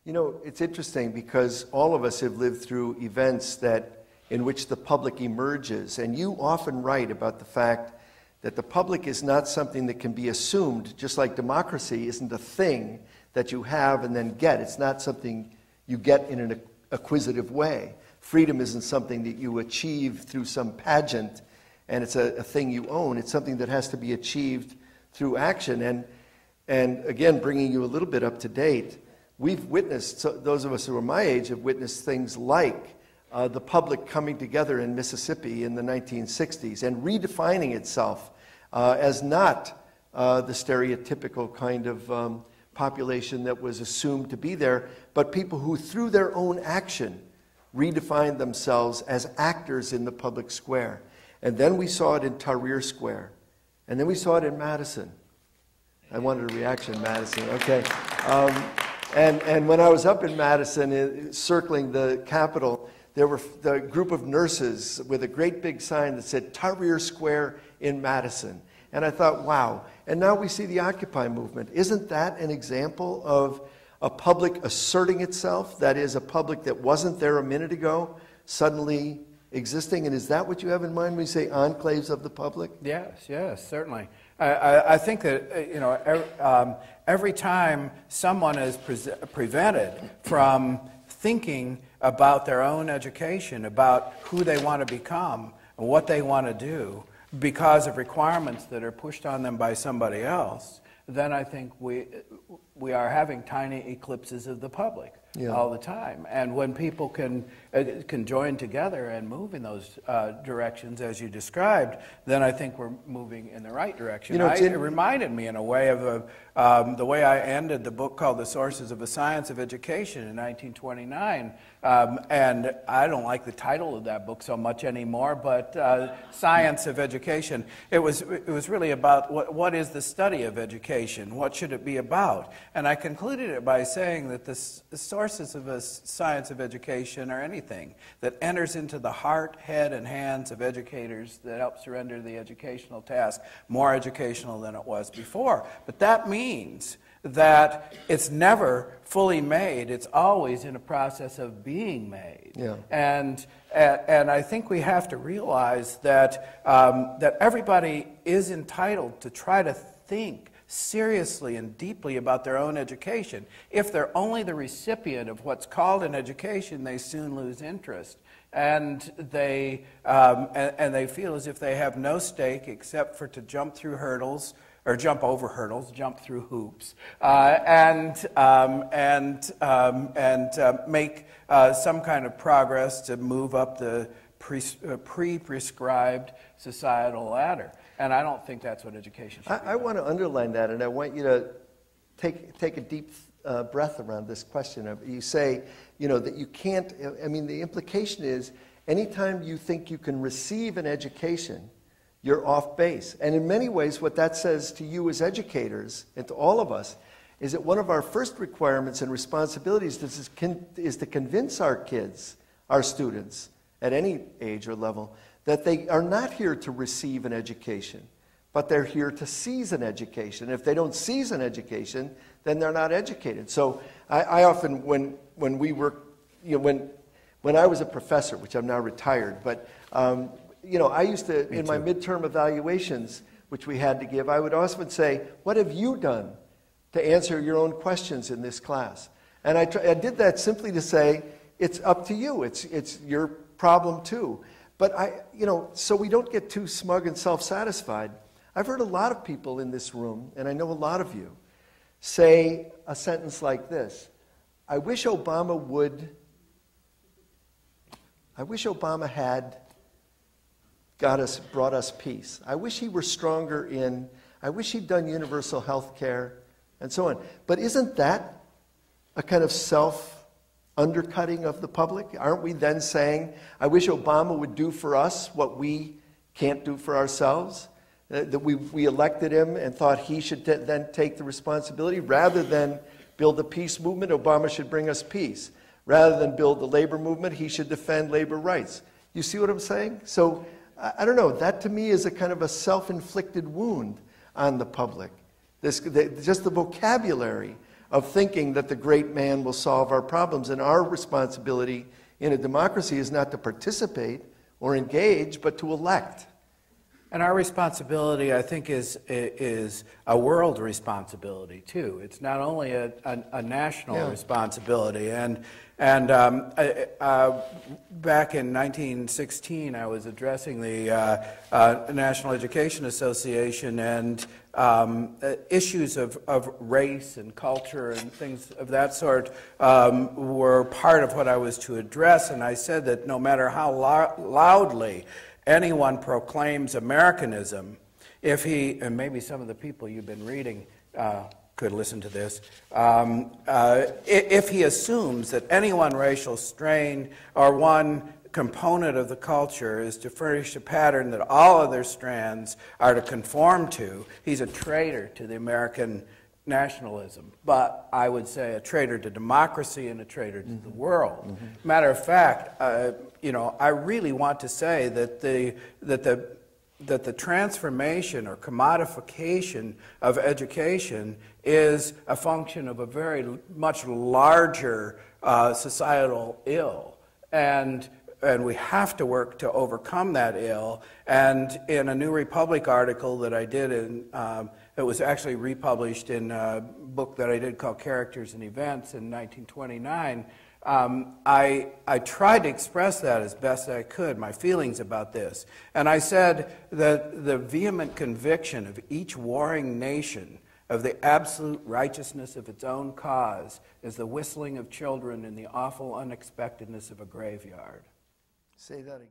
You know, it's interesting because all of us have lived through events in which the public emerges, and you often write about the fact that the public is not something that can be assumed, just like democracy isn't a thing that you have and then get. It's not something you get in an acquisitive way. Freedom isn't something that you achieve through some pageant and it's a thing you own. It's something that has to be achieved through action. And again, bringing you a little bit up to date, we've witnessed, so those of us who are my age have witnessed things like the public coming together in Mississippi in the 1960s and redefining itself as not the stereotypical kind of population that was assumed to be there, but people who, through their own action, redefined themselves as actors in the public square. And then we saw it in Tahrir Square. And then we saw it in Madison. I wanted a reaction, Madison. Okay. And when I was up in Madison, circling the Capitol, there were the group of nurses with a great big sign that said Tahrir Square in Madison. And I thought, wow. And now we see the Occupy movement. Isn't that an example of a public asserting itself? That is, a public that wasn't there a minute ago, suddenly existing. And is that what you have in mind when you say enclaves of the public? Yes, yes, certainly. I think that, you know, every time someone is prevented from thinking about their own education, about who they want to become, and what they want to do, because of requirements that are pushed on them by somebody else, then I think we are having tiny eclipses of the public all the time. And when people can join together and move in those directions, as you described, then I think we're moving in the right direction. You know, it reminded me in a way of the way I ended the book called The Sources of a Science of Education in 1929. And I don't like the title of that book so much anymore, but Science of Education. It was really about what is the study of education? What should it be about? And I concluded it by saying that the sources of a science of education are anything that enters into the heart, head, and hands of educators that helps to render the educational task more educational than it was before. But that means that it's never fully made. It's always in a process of being made. Yeah. And I think we have to realize that, that everybody is entitled to try to think seriously and deeply about their own education. If they're only the recipient of what's called an education, they soon lose interest. And they feel as if they have no stake except for to jump through hurdles, or jump over hurdles, jump through hoops, and make some kind of progress to move up the pre-prescribed societal ladder. And I don't think that's what education should be. I want to underline that, and I want you to take a deep breath around this question. You say, you know, that you can't, I mean, the implication is anytime you think you can receive an education, you're off base. And in many ways, what that says to you as educators, and to all of us, is that one of our first requirements and responsibilities is to convince our kids, our students, at any age or level, that they are not here to receive an education, but they're here to seize an education. If they don't seize an education, then they're not educated. So I often, when we were, you know, when I was a professor, which I'm now retired, but you know, I used to, in my midterm evaluations, which we had to give, I would often say, what have you done to answer your own questions in this class? And I did that simply to say, it's up to you. It's your problem too. But you know, so we don't get too smug and self-satisfied. I've heard a lot of people in this room, and I know a lot of you, say a sentence like this: I wish Obama had brought us peace. I wish he were stronger I wish he'd done universal health care, and so on. But isn't that a kind of self-undercutting of the public? Aren't we then saying, I wish Obama would do for us what we can't do for ourselves? That we elected him and thought he should then take the responsibility. Rather than build the peace movement, Obama should bring us peace. Rather than build the labor movement, he should defend labor rights. You see what I'm saying? So, I don't know, that to me is a kind of a self-inflicted wound on the public. Just the vocabulary of thinking that the great man will solve our problems. And our responsibility in a democracy is not to participate or engage, but to elect. And our responsibility, I think, is a world responsibility too. It's not only a national responsibility. And back in 1916, I was addressing the National Education Association, and issues of race and culture and things of that sort were part of what I was to address. And I said that no matter how loudly anyone proclaims Americanism, if he, and maybe some of the people you've been reading could listen to this, if he assumes that any one racial strain or one component of the culture is to furnish a pattern that all other strands are to conform to, he's a traitor to the American nationalism. But I would say a traitor to democracy and a traitor to the world. Matter of fact, I really want to say that the transformation or commodification of education is a function of a very much larger societal ill, and we have to work to overcome that ill. And in a New Republic article that I did it was actually republished in a book that I did called Characters and Events in 1929, I tried to express that as best I could, my feelings about this. And I said that the vehement conviction of each warring nation of the absolute righteousness of its own cause is the whistling of children in the awful unexpectedness of a graveyard. Say that again.